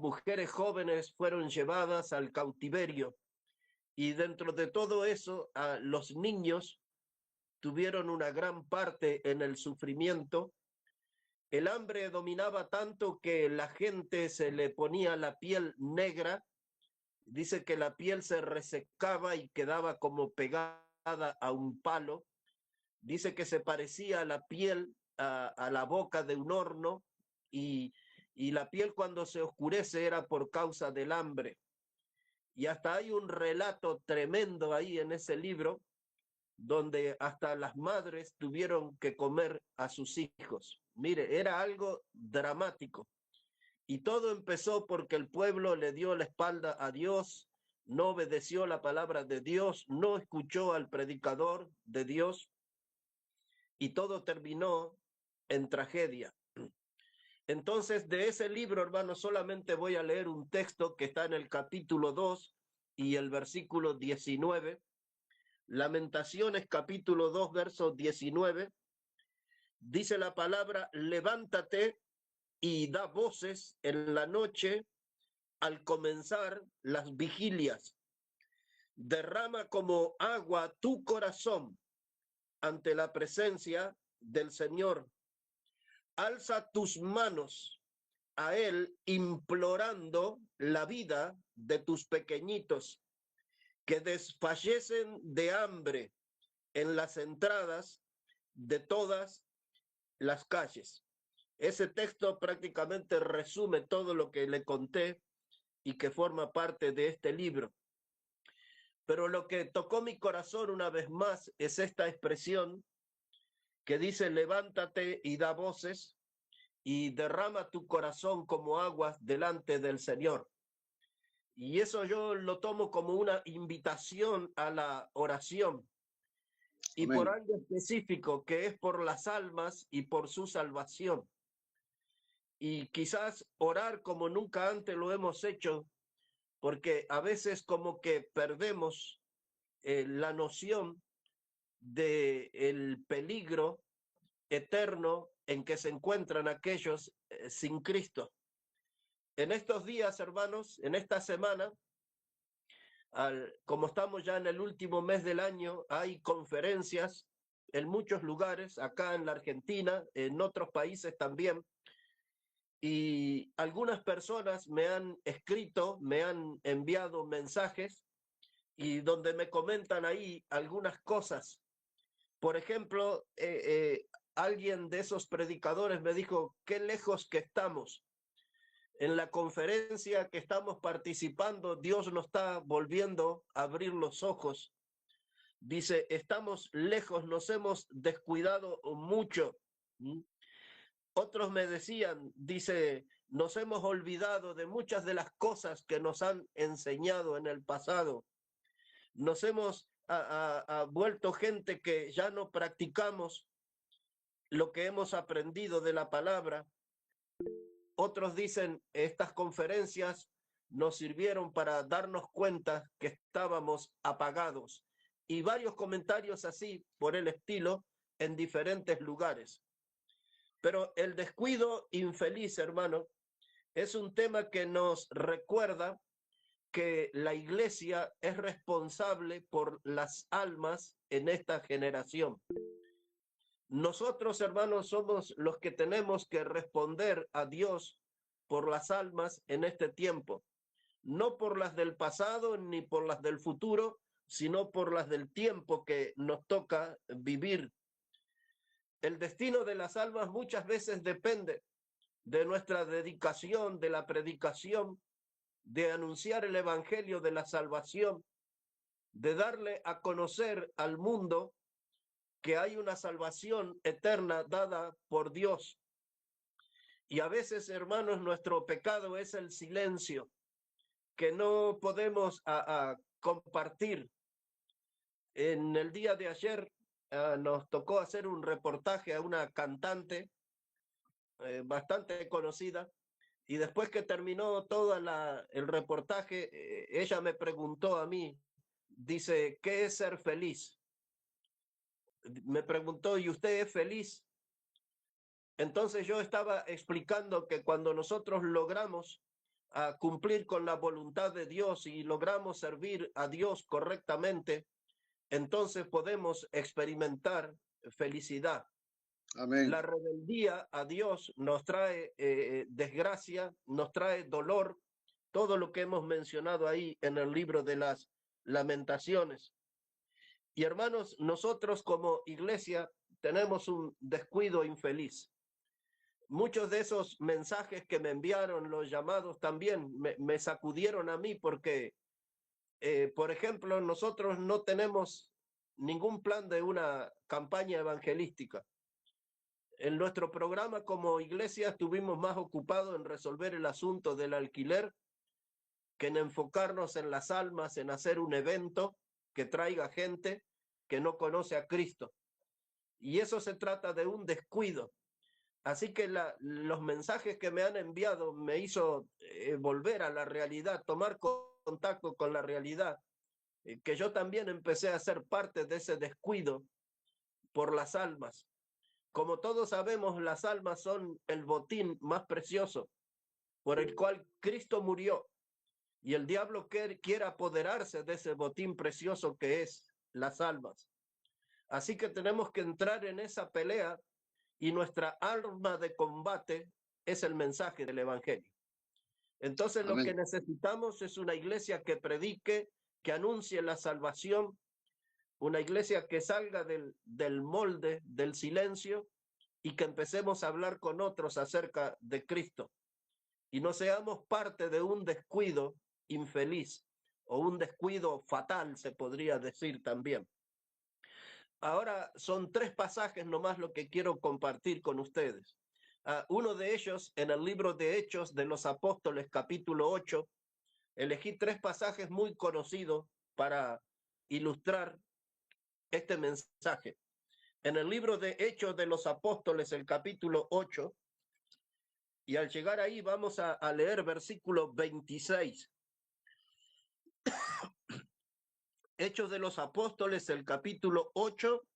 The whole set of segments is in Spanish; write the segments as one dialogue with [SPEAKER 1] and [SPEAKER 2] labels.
[SPEAKER 1] mujeres jóvenes fueron llevadas al cautiverio y dentro de todo eso los niños tuvieron una gran parte en el sufrimiento. El hambre dominaba tanto que la gente se le ponía la piel negra. Dice que la piel se resecaba y quedaba como pegada a un palo. Dice que se parecía a la piel a la boca de un horno y, y la piel cuando se oscurece era por causa del hambre. Y hasta hay un relato tremendo ahí en ese libro donde hasta las madres tuvieron que comer a sus hijos. Mire, era algo dramático. Y todo empezó porque el pueblo le dio la espalda a Dios, no obedeció la palabra de Dios, no escuchó al predicador de Dios y todo terminó en tragedia. Entonces, de ese libro, hermano, solamente voy a leer un texto que está en el capítulo 2 y el versículo 19. Lamentaciones, capítulo 2, verso 19. Dice la palabra: levántate y da voces en la noche al comenzar las vigilias. Derrama como agua tu corazón ante la presencia del Señor. Alza tus manos a Él implorando la vida de tus pequeñitos que desfallecen de hambre en las entradas de todas las calles. Ese texto prácticamente resume todo lo que le conté y que forma parte de este libro. Pero lo que tocó mi corazón una vez más es esta expresión que dice: levántate y da voces y derrama tu corazón como aguas delante del Señor. Y eso yo lo tomo como una invitación a la oración y por
[SPEAKER 2] Amén.
[SPEAKER 1] algo específico que es por las almas y por su salvación. Y quizás orar como nunca antes lo hemos hecho, porque a veces como que perdemos la noción de el peligro eterno en que se encuentran aquellos sin Cristo. En estos días, hermanos, en esta semana, como estamos ya en el último mes del año, hay conferencias en muchos lugares, acá en la Argentina, en otros países también, y algunas personas me han escrito, me han enviado mensajes y donde me comentan ahí algunas cosas. Por ejemplo, alguien de esos predicadores me dijo: qué lejos que estamos. En la conferencia que estamos participando, Dios nos está volviendo a abrir los ojos. Dice: estamos lejos, nos hemos descuidado mucho. ¿Mm? Otros me decían, dice, nos hemos olvidado de muchas de las cosas que nos han enseñado en el pasado. Nos hemos vuelto gente que ya no practicamos lo que hemos aprendido de la palabra. Otros dicen, estas conferencias nos sirvieron para darnos cuenta que estábamos apagados. Y varios comentarios así por el estilo en diferentes lugares. Pero el descuido infeliz, hermano, es un tema que nos recuerda que la iglesia es responsable por las almas en esta generación. Nosotros, hermanos, somos los que tenemos que responder a Dios por las almas en este tiempo, no por las del pasado ni por las del futuro, sino por las del tiempo que nos toca vivir. El destino de las almas muchas veces depende de nuestra dedicación, de la predicación, de anunciar el evangelio de la salvación, de darle a conocer al mundo que hay una salvación eterna dada por Dios. Y a veces, hermanos, nuestro pecado es el silencio, que no podemos compartir. En el día de ayer nos tocó hacer un reportaje a una cantante bastante conocida, y después que terminó todo el reportaje, ella me preguntó a mí, dice: ¿qué es ser feliz? Me preguntó: ¿y usted es feliz? Entonces yo estaba explicando que cuando nosotros logramos a cumplir con la voluntad de Dios y logramos servir a Dios correctamente, entonces podemos experimentar felicidad.
[SPEAKER 2] Amén.
[SPEAKER 1] La rebeldía a Dios nos trae desgracia, nos trae dolor, todo lo que hemos mencionado ahí en el libro de las Lamentaciones. Y hermanos, nosotros como iglesia tenemos un descuido infeliz. Muchos de esos mensajes que me enviaron, los llamados también, me sacudieron a mí porque, por ejemplo, nosotros no tenemos ningún plan de una campaña evangelística. En nuestro programa como iglesia estuvimos más ocupados en resolver el asunto del alquiler que en enfocarnos en las almas, en hacer un evento que traiga gente que no conoce a Cristo. Y eso se trata de un descuido. Así que los mensajes que me han enviado me hizo volver a la realidad, tomar contacto con la realidad, que yo también empecé a ser parte de ese descuido por las almas. Como todos sabemos, las almas son el botín más precioso por el cual Cristo murió, y el diablo quiere apoderarse de ese botín precioso que es las almas. Así que tenemos que entrar en esa pelea y nuestra arma de combate es el mensaje del evangelio. Entonces
[SPEAKER 2] Amén.
[SPEAKER 1] Lo que necesitamos es una iglesia que predique, que anuncie la salvación, una iglesia que salga del molde, del silencio, y que empecemos a hablar con otros acerca de Cristo. Y no seamos parte de un descuido infeliz o un descuido fatal, se podría decir también. Ahora son 3 pasajes nomás lo que quiero compartir con ustedes. Uno de ellos en el libro de Hechos de los Apóstoles, capítulo 8, elegí 3 pasajes muy conocidos para ilustrar este mensaje. En el libro de Hechos de los Apóstoles, el capítulo 8, y al llegar ahí vamos a leer versículo 26. Hechos de los Apóstoles, el capítulo 8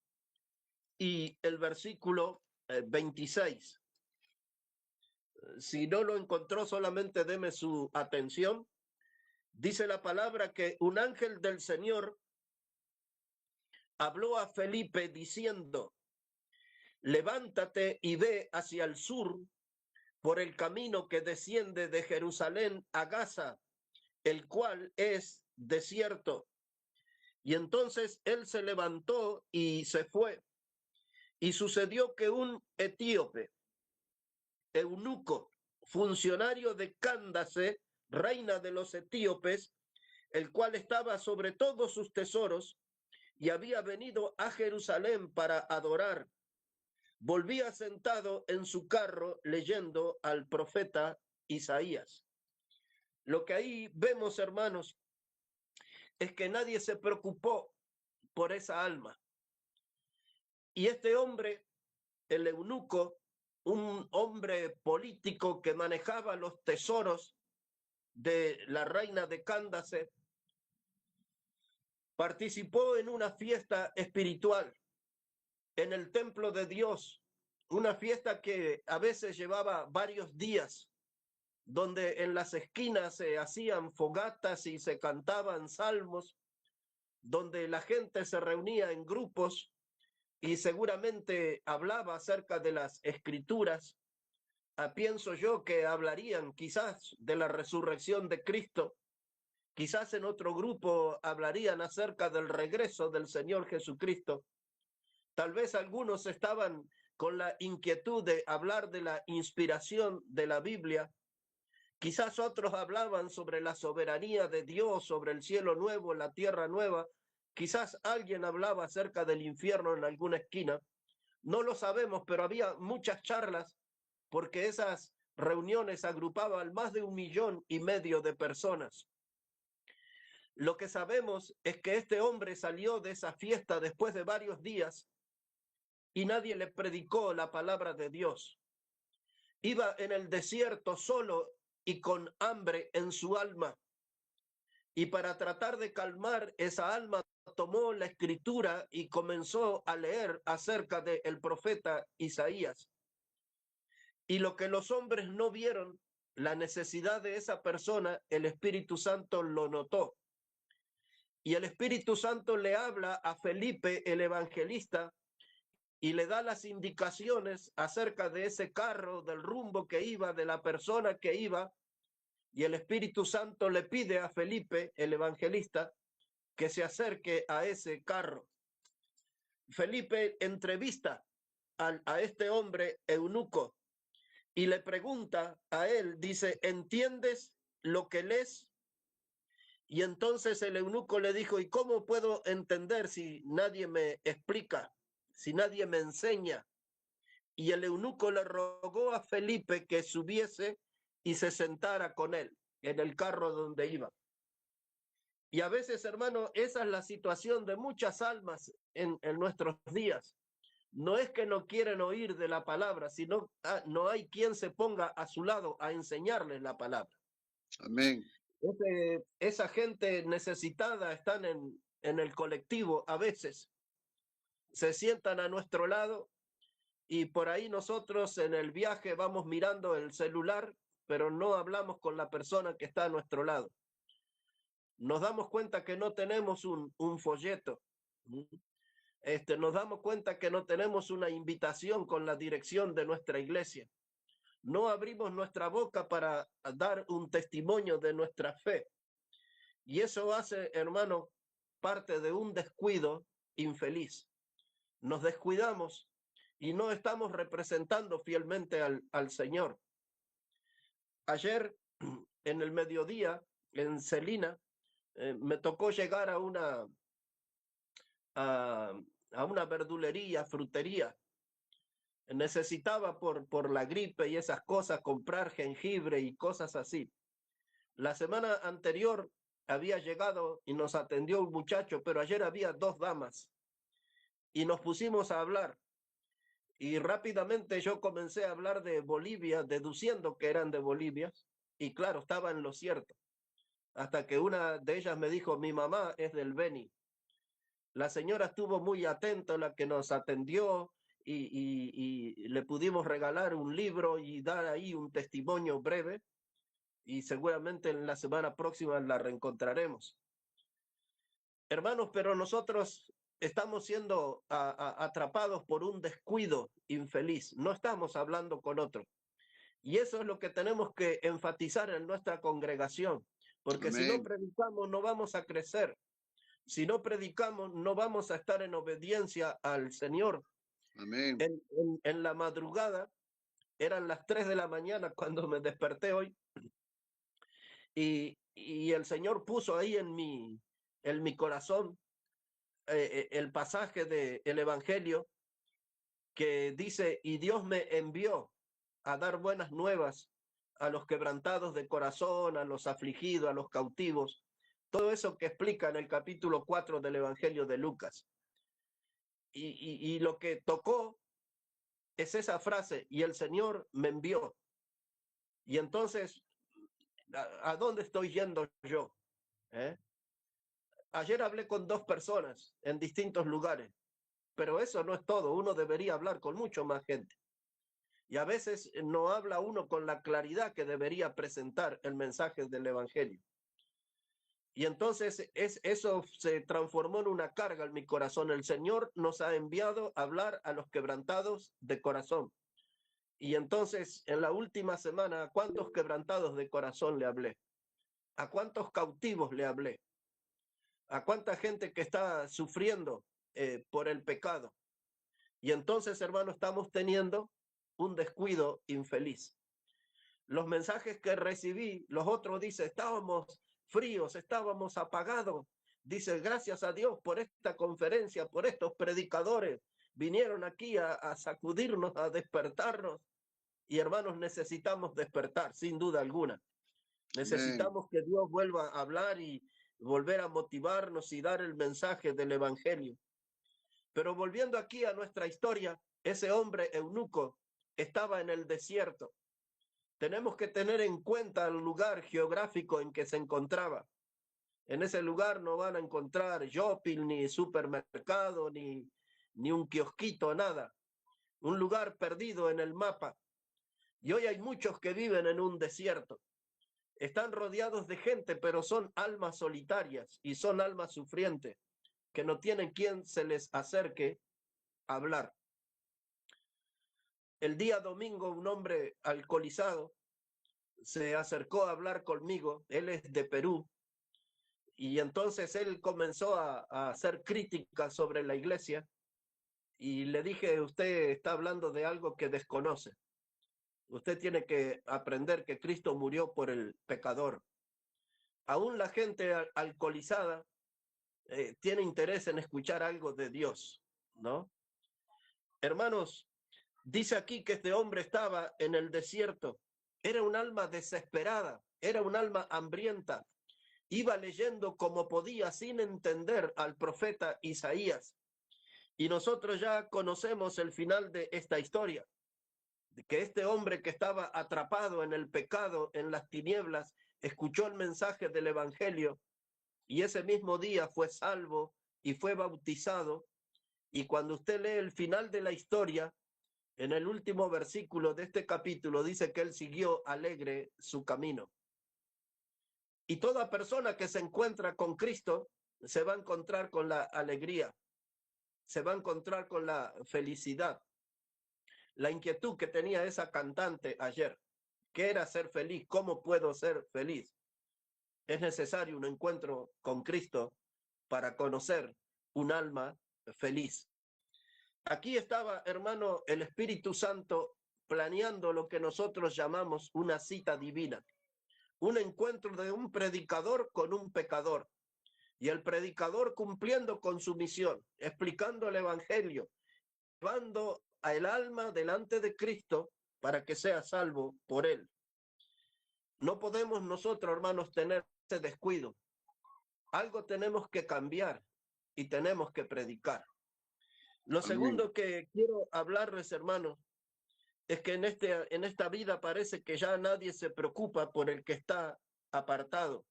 [SPEAKER 1] y el versículo 26. Si no lo encontró, solamente deme su atención. Dice la palabra que un ángel del Señor habló a Felipe diciendo: levántate y ve hacia el sur por el camino que desciende de Jerusalén a Gaza, el cual es desierto. Y entonces él se levantó y se fue. Y sucedió que un etíope, eunuco, funcionario de Cándace, reina de los etíopes, el cual estaba sobre todos sus tesoros y había venido a Jerusalén para adorar, volvía sentado en su carro leyendo al profeta Isaías. Lo que ahí vemos, hermanos, es que nadie se preocupó por esa alma. Y este hombre, el eunuco, un hombre político que manejaba los tesoros de la reina de Cándace, participó en una fiesta espiritual en el templo de Dios, una fiesta que a veces llevaba varios días, donde en las esquinas se hacían fogatas y se cantaban salmos, donde la gente se reunía en grupos y seguramente hablaba acerca de las escrituras. Pienso yo que hablarían quizás de la resurrección de Cristo, quizás en otro grupo hablarían acerca del regreso del Señor Jesucristo. Tal vez algunos estaban con la inquietud de hablar de la inspiración de la Biblia. Quizás otros hablaban sobre la soberanía de Dios, sobre el cielo nuevo, la tierra nueva. Quizás alguien hablaba acerca del infierno en alguna esquina. No lo sabemos, pero había muchas charlas porque esas reuniones agrupaban más de 1,5 millones de personas. Lo que sabemos es que este hombre salió de esa fiesta después de varios días y nadie le predicó la palabra de Dios. Iba en el desierto solo y con hambre en su alma. Y para tratar de calmar esa alma, tomó la escritura y comenzó a leer acerca del profeta Isaías. Y lo que los hombres no vieron la necesidad de esa persona, el Espíritu Santo lo notó. Y el Espíritu Santo le habla a Felipe, el evangelista, y le da las indicaciones acerca de ese carro, del rumbo que iba, de la persona que iba. Y el Espíritu Santo le pide a Felipe, el evangelista, que se acerque a ese carro. Felipe entrevista a este hombre eunuco y le pregunta a él, dice, ¿entiendes lo que lees? Y entonces el eunuco le dijo, ¿y cómo puedo entender si nadie me explica, si nadie me enseña? Y el eunuco le rogó a Felipe que subiese y se sentara con él en el carro donde iba. Y a veces, hermano, esa es la situación de muchas almas en nuestros días. No es que no quieren oír de la palabra, sino no hay quien se ponga a su lado a enseñarles la palabra.
[SPEAKER 2] Amén.
[SPEAKER 1] Esa gente necesitada están en el colectivo a veces. Se sientan a nuestro lado y por ahí nosotros en el viaje vamos mirando el celular, pero no hablamos con la persona que está a nuestro lado. Nos damos cuenta que no tenemos un folleto. Nos damos cuenta que no tenemos una invitación con la dirección de nuestra iglesia. No abrimos nuestra boca para dar un testimonio de nuestra fe. Y eso hace, hermano, parte de un descuido infeliz. Nos descuidamos y no estamos representando fielmente al Señor. Ayer, en el mediodía, en Celina, me tocó llegar a una verdulería, frutería. Necesitaba por la gripe y esas cosas comprar jengibre y cosas así. La semana anterior había llegado y nos atendió un muchacho, pero ayer había dos damas y nos pusimos a hablar. Y rápidamente yo comencé a hablar de Bolivia, deduciendo que eran de Bolivia, y claro, estaba en lo cierto. Hasta que una de ellas me dijo, mi mamá es del Beni. La señora estuvo muy atenta, la que nos atendió, y le pudimos regalar un libro y dar ahí un testimonio breve, y seguramente en la semana próxima la reencontraremos. Hermanos, pero nosotros estamos siendo atrapados por un descuido infeliz, no estamos hablando con otro. Y eso es lo que tenemos que enfatizar en nuestra congregación, porque si no
[SPEAKER 2] Amén.
[SPEAKER 1] predicamos no vamos a crecer, si no predicamos no vamos a estar en obediencia al Señor.
[SPEAKER 2] Amén.
[SPEAKER 1] En la madrugada, eran las 3 de la mañana cuando me desperté hoy, y el Señor puso ahí en mi corazón el pasaje del Evangelio que dice, y Dios me envió a dar buenas nuevas a los quebrantados de corazón, a los afligidos, a los cautivos. Todo eso que explica en el capítulo 4 del Evangelio de Lucas. Y lo que tocó es esa frase, y el Señor me envió. Y entonces, ¿a dónde estoy yendo yo? Ayer hablé con dos personas en distintos lugares, pero eso no es todo. Uno debería hablar con mucho más gente. Y a veces no habla uno con la claridad que debería presentar el mensaje del Evangelio. Y entonces eso se transformó en una carga en mi corazón. El Señor nos ha enviado a hablar a los quebrantados de corazón. Y entonces en la última semana, ¿a cuántos quebrantados de corazón le hablé? ¿A cuántos cautivos le hablé? ¿A cuánta gente que está sufriendo por el pecado? Y entonces, hermano, estamos teniendo un descuido infeliz. Los mensajes que recibí, los otros dicen, estábamos fríos, estábamos apagados. Dice, gracias a Dios por esta conferencia, por estos predicadores. Vinieron aquí a sacudirnos, a despertarnos. Y hermanos, necesitamos despertar, sin duda alguna. Necesitamos que Dios vuelva a hablar y volver a motivarnos y dar el mensaje del Evangelio. Pero volviendo aquí a nuestra historia, ese hombre eunuco estaba en el desierto. Tenemos que tener en cuenta el lugar geográfico en que se encontraba. En ese lugar no van a encontrar shopping, ni supermercado, ni un kiosquito, nada. Un lugar perdido en el mapa. Y hoy hay muchos que viven en un desierto. Están rodeados de gente, pero son almas solitarias y son almas sufrientes, que no tienen quien se les acerque a hablar. El día domingo un hombre alcoholizado se acercó a hablar conmigo, él es de Perú, y entonces él comenzó a hacer críticas sobre la iglesia, y le dije, usted está hablando de algo que desconoce. Usted tiene que aprender que Cristo murió por el pecador. Aún la gente alcoholizada tiene interés en escuchar algo de Dios, ¿no? Hermanos, dice aquí que este hombre estaba en el desierto. Era un alma desesperada, era un alma hambrienta. Iba leyendo como podía sin entender al profeta Isaías. Y nosotros ya conocemos el final de esta historia, de que este hombre que estaba atrapado en el pecado, en las tinieblas, escuchó el mensaje del Evangelio y ese mismo día fue salvo y fue bautizado. Y cuando usted lee el final de la historia, en el último versículo de este capítulo dice que él siguió alegre su camino. Y toda persona que se encuentra con Cristo se va a encontrar con la alegría, se va a encontrar con la felicidad. La inquietud que tenía esa cantante ayer, ¿qué era ser feliz? ¿Cómo puedo ser feliz? Es necesario un encuentro con Cristo para conocer un alma feliz. Aquí estaba, hermano, el Espíritu Santo planeando lo que nosotros llamamos una cita divina, un encuentro de un predicador con un pecador, y el predicador cumpliendo con su misión, explicando el Evangelio, llevando al alma delante de Cristo para que sea salvo por él. No podemos nosotros, hermanos, tener ese descuido. Algo tenemos que cambiar y tenemos que predicar. Lo
[SPEAKER 2] Amén.
[SPEAKER 1] segundo que quiero hablarles, hermanos, es que en esta vida parece que ya nadie se preocupa por el que está apartado.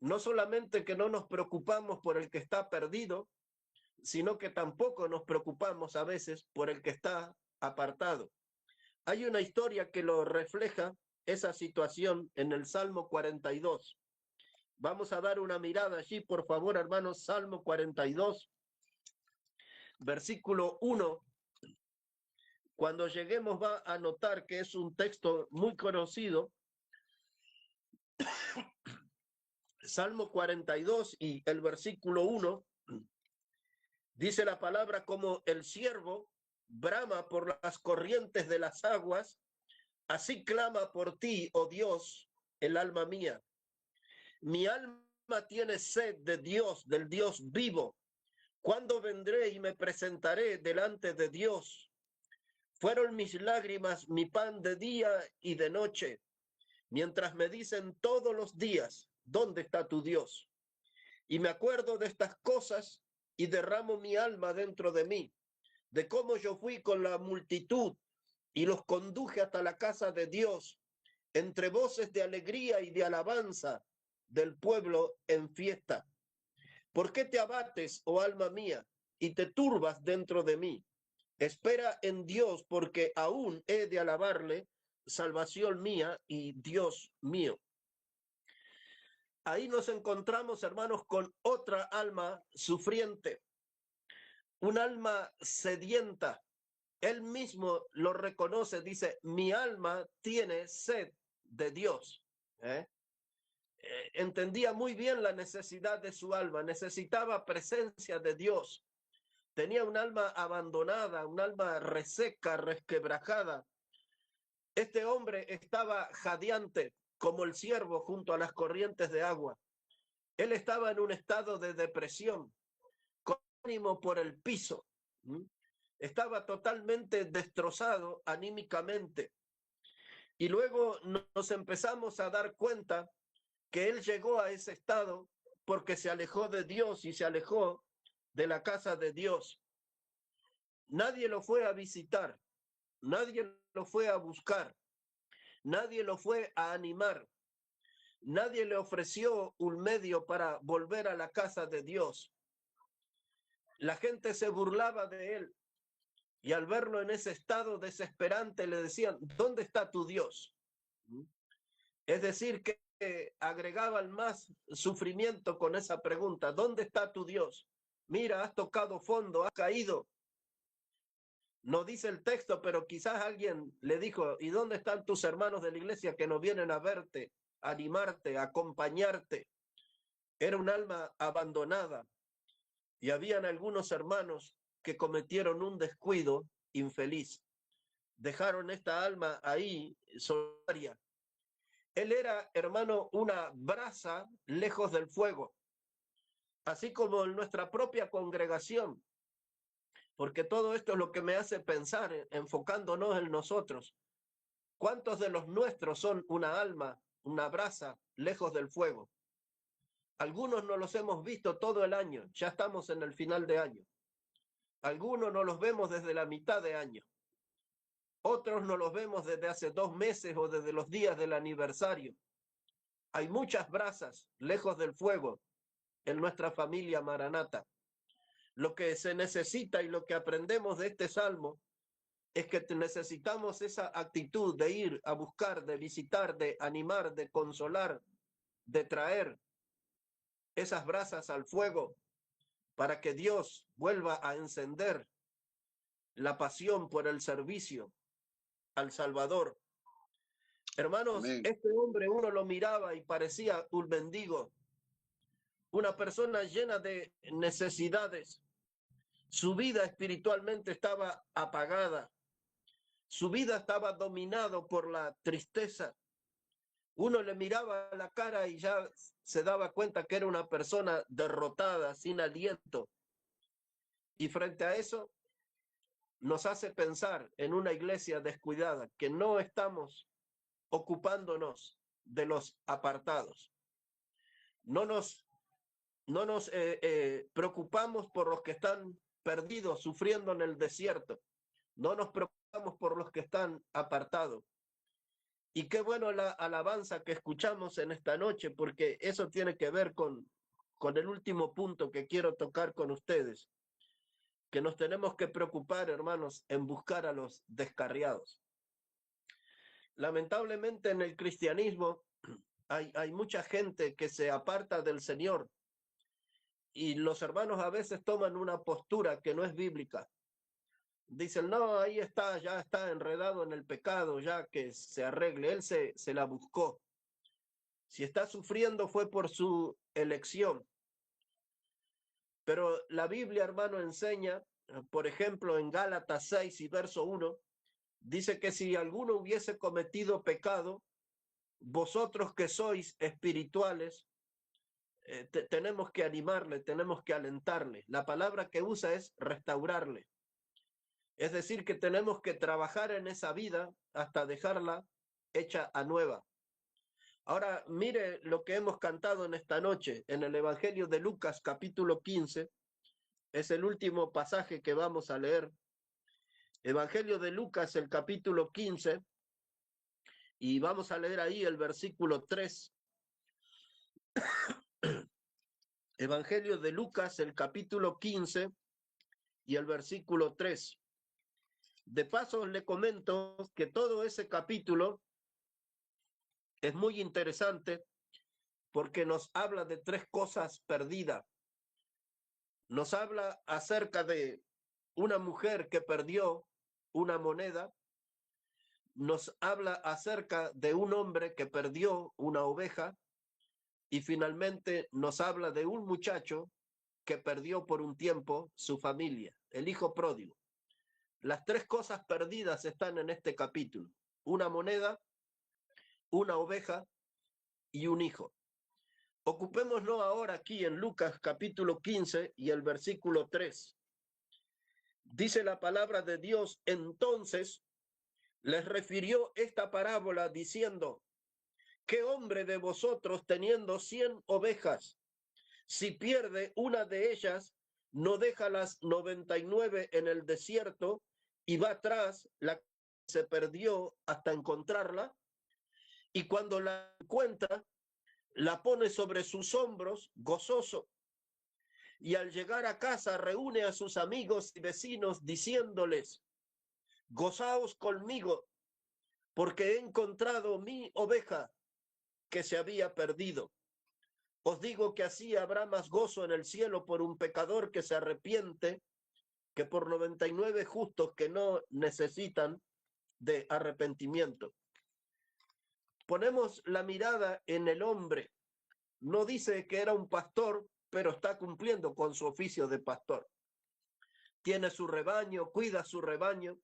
[SPEAKER 1] No solamente que no nos preocupamos por el que está perdido, sino que tampoco nos preocupamos a veces por el que está apartado. Hay una historia que lo refleja, esa situación, en el Salmo 42. Vamos a dar una mirada allí, por favor, hermanos. Salmo 42, versículo 1. Cuando lleguemos va a notar que es un texto muy conocido. Salmo 42 y el versículo 1, dice la palabra: como el ciervo brama por las corrientes de las aguas, así clama por ti, oh Dios, el alma mía. Mi alma tiene sed de Dios, del Dios vivo. ¿Cuándo vendré y me presentaré delante de Dios? Fueron mis lágrimas mi pan de día y de noche, mientras me dicen todos los días, ¿dónde está tu Dios? Y me acuerdo de estas cosas y derramo mi alma dentro de mí, de cómo yo fui con la multitud y los conduje hasta la casa de Dios, entre voces de alegría y de alabanza del pueblo en fiesta. ¿Por qué te abates, oh alma mía, y te turbas dentro de mí? Espera en Dios, porque aún he de alabarle, salvación mía y Dios mío. Ahí nos encontramos, hermanos, con otra alma sufriente, un alma sedienta. Él mismo lo reconoce, dice, mi alma tiene sed de Dios. Entendía muy bien la necesidad de su alma, necesitaba presencia de Dios. Tenía un alma abandonada, un alma reseca, resquebrajada. Este hombre estaba jadeante como el ciervo junto a las corrientes de agua. Él estaba en un estado de depresión, con ánimo por el piso. Estaba totalmente destrozado anímicamente. Y luego nos empezamos a dar cuenta que él llegó a ese estado porque se alejó de Dios y se alejó de la casa de Dios. Nadie lo fue a visitar, nadie lo fue a buscar, nadie lo fue a animar, nadie le ofreció un medio para volver a la casa de Dios. La gente se burlaba de él, Y al verlo en ese estado desesperante le decían, ¿dónde está tu Dios? Es decir, que agregaban más sufrimiento con esa pregunta, ¿dónde está tu Dios? Mira, has tocado fondo, has caído. No dice el texto, pero quizás alguien le dijo, ¿y dónde están tus hermanos de la iglesia que no vienen a verte, a animarte, a acompañarte? Era un alma abandonada y habían algunos hermanos que cometieron un descuido infeliz. Dejaron esta alma ahí solitaria. Él era, hermano, una brasa lejos del fuego, así como en nuestra propia congregación, porque todo esto es lo que me hace pensar, enfocándonos en nosotros. ¿Cuántos de los nuestros son una alma, una brasa lejos del fuego? Algunos no los hemos visto todo el año, ya estamos en el final de año. Algunos no los vemos desde la mitad de año. Otros no los vemos desde hace 2 meses o desde los días del aniversario. Hay muchas brasas lejos del fuego en nuestra familia Maranata. Lo que se necesita y lo que aprendemos de este salmo es que necesitamos esa actitud de ir a buscar, de visitar, de animar, de consolar, de traer esas brasas al fuego para que Dios vuelva a encender la pasión por el servicio al Salvador. Hermanos,
[SPEAKER 2] Amén.
[SPEAKER 1] este hombre uno lo miraba y parecía un mendigo, una persona llena de necesidades. Su vida espiritualmente estaba apagada. Su vida estaba dominado por la tristeza. Uno le miraba la cara y ya se daba cuenta que era una persona derrotada, sin aliento. Y frente a eso, nos hace pensar en una iglesia descuidada, que no estamos ocupándonos de los apartados. No nos preocupamos por los que están perdidos, sufriendo en el desierto. No nos preocupamos por los que están apartados. Y qué bueno la alabanza que escuchamos en esta noche, porque eso tiene que ver con el último punto que quiero tocar con ustedes, que nos tenemos que preocupar, hermanos, en buscar a los descarriados. Lamentablemente en el cristianismo hay mucha gente que se aparta del Señor y los hermanos a veces toman una postura que no es bíblica. Dicen, no, ahí está, ya está enredado en el pecado, ya que se arregle, él se la buscó. Si está sufriendo fue por su elección. Pero la Biblia, hermano, enseña, por ejemplo, en Gálatas 6 y verso 1, dice que si alguno hubiese cometido pecado, vosotros que sois espirituales, tenemos que animarle, tenemos que alentarle. La palabra que usa es restaurarle. Es decir, que tenemos que trabajar en esa vida hasta dejarla hecha a nueva. Ahora, mire lo que hemos cantado en esta noche en el Evangelio de Lucas, capítulo 15. Es el último pasaje que vamos a leer. Evangelio de Lucas, el capítulo 15, y vamos a leer ahí el versículo 3. Evangelio de Lucas, el capítulo 15 y el versículo 3. De paso, le comento que todo ese capítulo es muy interesante porque nos habla de 3 cosas perdidas. Nos habla acerca de una mujer que perdió una moneda, nos habla acerca de un hombre que perdió una oveja y finalmente nos habla de un muchacho que perdió por un tiempo su familia, el hijo pródigo. Las 3 cosas perdidas están en este capítulo: una moneda, una oveja y un hijo. Ocupémonos ahora aquí en Lucas capítulo 15 y el versículo 3. Dice la palabra de Dios: entonces les refirió esta parábola diciendo, ¿qué hombre de vosotros teniendo 100 ovejas, si pierde una de ellas, no deja las 99 en el desierto y va tras la que se perdió hasta encontrarla? Y cuando la encuentra, la pone sobre sus hombros gozoso. Y al llegar a casa reúne a sus amigos y vecinos diciéndoles, Gozaos conmigo, porque he encontrado mi oveja que se había perdido. Os digo que así habrá más gozo en el cielo por un pecador que se arrepiente que por 99 justos que no necesitan de arrepentimiento. Ponemos la mirada en el hombre. No dice que era un pastor, pero está cumpliendo con su oficio de pastor. Tiene su rebaño, cuida su rebaño.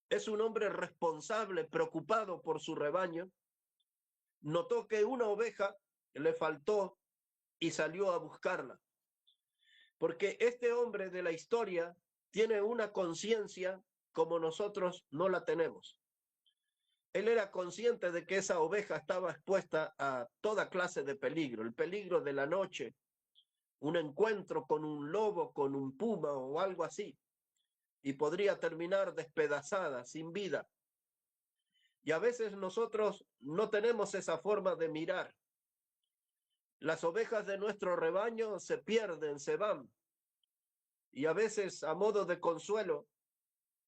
[SPEAKER 1] Es un hombre responsable, preocupado por su rebaño. Notó que una oveja le faltó y salió a buscarla. Porque este hombre de la historia tiene una conciencia como nosotros no la tenemos. Él era consciente de que esa oveja estaba expuesta a toda clase de peligro, el peligro de la noche, un encuentro con un lobo, con un puma o algo así, y podría terminar despedazada, sin vida. Y a veces nosotros no tenemos esa forma de mirar. Las ovejas de nuestro rebaño se pierden, se van. Y a veces, a modo de consuelo,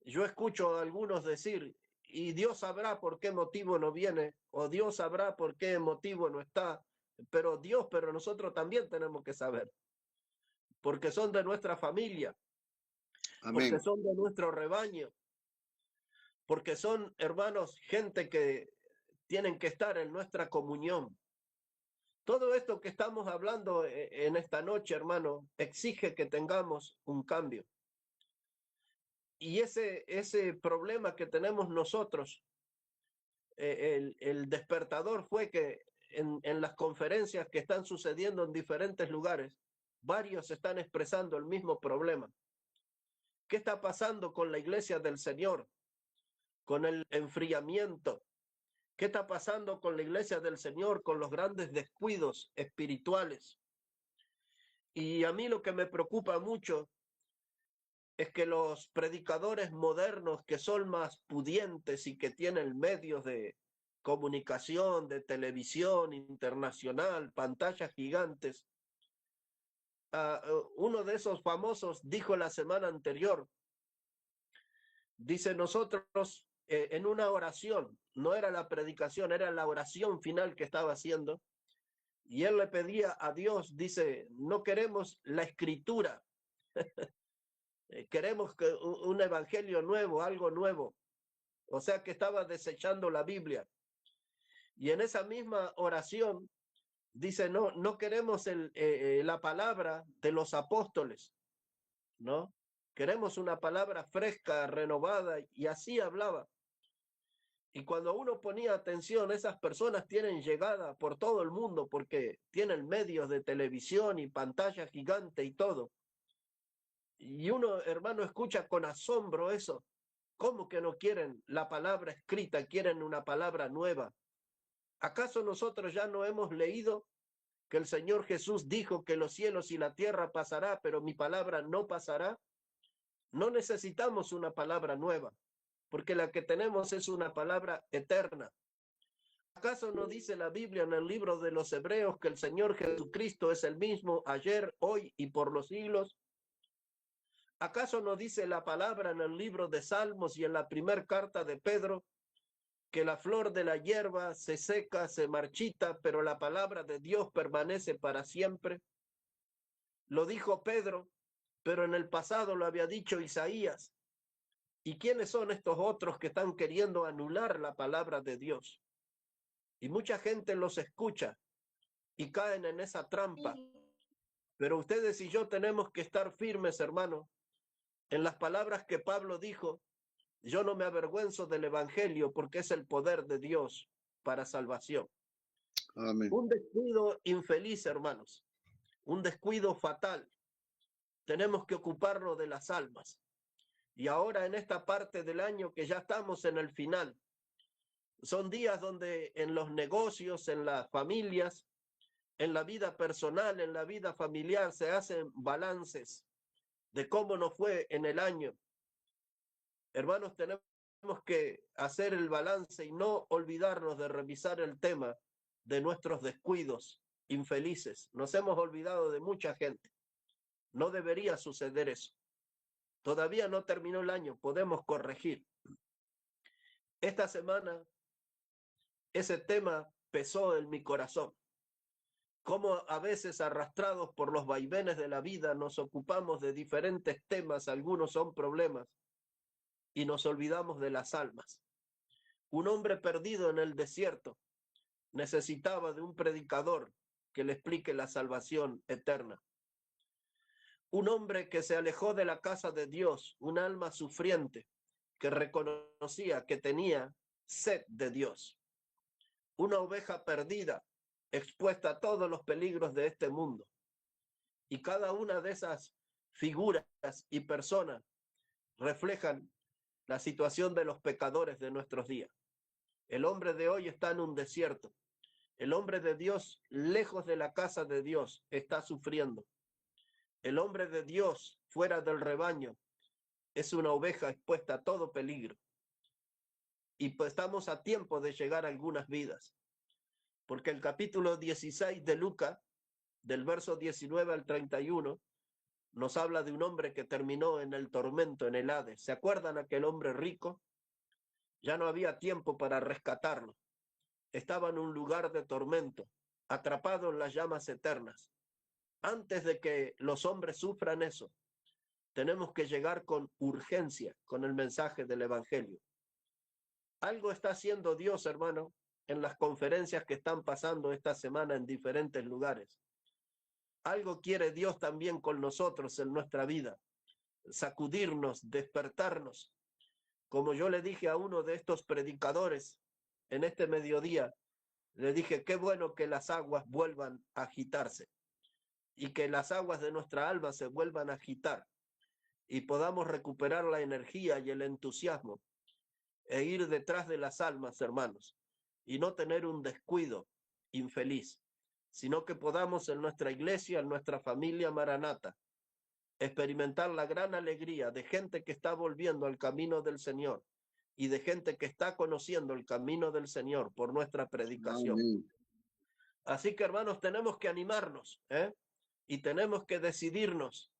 [SPEAKER 1] yo escucho a algunos decir, y Dios sabrá por qué motivo no viene, o Dios sabrá por qué motivo no está, pero nosotros también tenemos que saber, porque son de nuestra familia, porque
[SPEAKER 2] Amén.
[SPEAKER 1] son de nuestro rebaño, porque son, hermanos, gente que tienen que estar en nuestra comunión. Todo esto que estamos hablando en esta noche, hermano, exige que tengamos un cambio. Y ese problema que tenemos nosotros, el despertador fue que en las conferencias que están sucediendo en diferentes lugares, varios están expresando el mismo problema. ¿Qué está pasando con la iglesia del Señor? Con el enfriamiento. ¿Qué está pasando con la iglesia del Señor? Con los grandes descuidos espirituales. Y a mí lo que me preocupa mucho es que los predicadores modernos que son más pudientes y que tienen medios de comunicación, de televisión internacional, pantallas gigantes, uno de esos famosos dijo la semana anterior, dice nosotros en una oración, no era la predicación, era la oración final que estaba haciendo, y él le pedía a Dios, dice, no queremos la escritura, queremos que un evangelio nuevo, algo nuevo. O sea que estaba desechando la Biblia. Y en esa misma oración dice, no queremos la palabra de los apóstoles, ¿no? Queremos una palabra fresca, renovada, y así hablaba. Y cuando uno ponía atención, esas personas tienen llegada por todo el mundo porque tienen medios de televisión y pantalla gigante y todo. Y uno, hermano, escucha con asombro eso. ¿Cómo que no quieren la palabra escrita, quieren una palabra nueva? ¿Acaso nosotros ya no hemos leído que el Señor Jesús dijo que los cielos y la tierra pasará, pero mi palabra no pasará? No necesitamos una palabra nueva, porque la que tenemos es una palabra eterna. ¿Acaso no dice la Biblia en el libro de los Hebreos que el Señor Jesucristo es el mismo ayer, hoy y por los siglos? ¿Acaso no dice la palabra en el libro de Salmos y en la primera carta de Pedro que la flor de la hierba se seca, se marchita, pero la palabra de Dios permanece para siempre? Lo dijo Pedro, pero en el pasado lo había dicho Isaías. ¿Y quiénes son estos otros que están queriendo anular la palabra de Dios? Y mucha gente los escucha y caen en esa trampa. Pero ustedes y yo tenemos que estar firmes, hermano, en las palabras que Pablo dijo. Yo no me avergüenzo del evangelio porque es el poder de Dios para salvación.
[SPEAKER 2] Amén.
[SPEAKER 1] Un descuido infeliz, hermanos, un descuido fatal. Tenemos que ocuparnos de las almas. Y ahora en esta parte del año que ya estamos en el final, son días donde en los negocios, en las familias, en la vida personal, en la vida familiar, se hacen balances de cómo nos fue en el año. Hermanos, tenemos que hacer el balance y no olvidarnos de revisar el tema de nuestros descuidos infelices. Nos hemos olvidado de mucha gente. No debería suceder eso. Todavía no terminó el año, podemos corregir. Esta semana ese tema pesó en mi corazón. Cómo a veces arrastrados por los vaivenes de la vida nos ocupamos de diferentes temas, algunos son problemas, y nos olvidamos de las almas. Un hombre perdido en el desierto necesitaba de un predicador que le explique la salvación eterna. Un hombre que se alejó de la casa de Dios, un alma sufriente que reconocía que tenía sed de Dios. Una oveja perdida, expuesta a todos los peligros de este mundo. Y cada una de esas figuras y personas reflejan la situación de los pecadores de nuestros días. El hombre de hoy está en un desierto. El hombre de Dios, lejos de la casa de Dios, está sufriendo. El hombre de Dios, fuera del rebaño, es una oveja expuesta a todo peligro. Y pues estamos a tiempo de llegar a algunas vidas. Porque el capítulo 16 de Lucas, del verso 19 al 31, nos habla de un hombre que terminó en el tormento, en el Hades. ¿Se acuerdan aquel hombre rico? Ya no había tiempo para rescatarlo. Estaba en un lugar de tormento, atrapado en las llamas eternas. Antes de que los hombres sufran eso, tenemos que llegar con urgencia con el mensaje del Evangelio. Algo está haciendo Dios, hermano, en las conferencias que están pasando esta semana en diferentes lugares. Algo quiere Dios también con nosotros en nuestra vida. Sacudirnos, despertarnos. Como yo le dije a uno de estos predicadores en este mediodía, le dije, qué bueno que las aguas vuelvan a agitarse y que las aguas de nuestra alma se vuelvan a agitar y podamos recuperar la energía y el entusiasmo e ir detrás de las almas, hermanos, y no tener un descuido infeliz, sino que podamos en nuestra iglesia, en nuestra familia Maranata, experimentar la gran alegría de gente que está volviendo al camino del Señor y de gente que está conociendo el camino del Señor por nuestra predicación.
[SPEAKER 2] Amén.
[SPEAKER 1] Así que, hermanos, tenemos que animarnos, y tenemos que decidirnos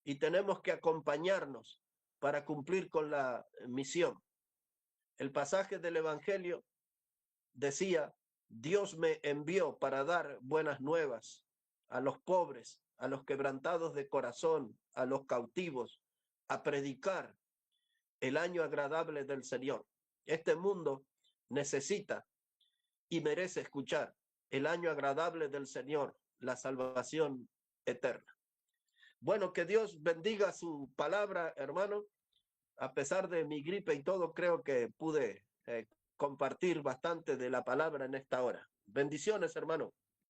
[SPEAKER 1] y tenemos que acompañarnos para cumplir con la misión. El pasaje del Evangelio decía, Dios me envió para dar buenas nuevas a los pobres, a los quebrantados de corazón, a los cautivos, a predicar el año agradable del Señor. Este mundo necesita y merece escuchar el año agradable del Señor, la salvación eterna. Bueno, que Dios bendiga su palabra, hermano. A pesar de mi gripe y todo, creo que pude compartir bastante de la palabra en esta hora. Bendiciones, hermano.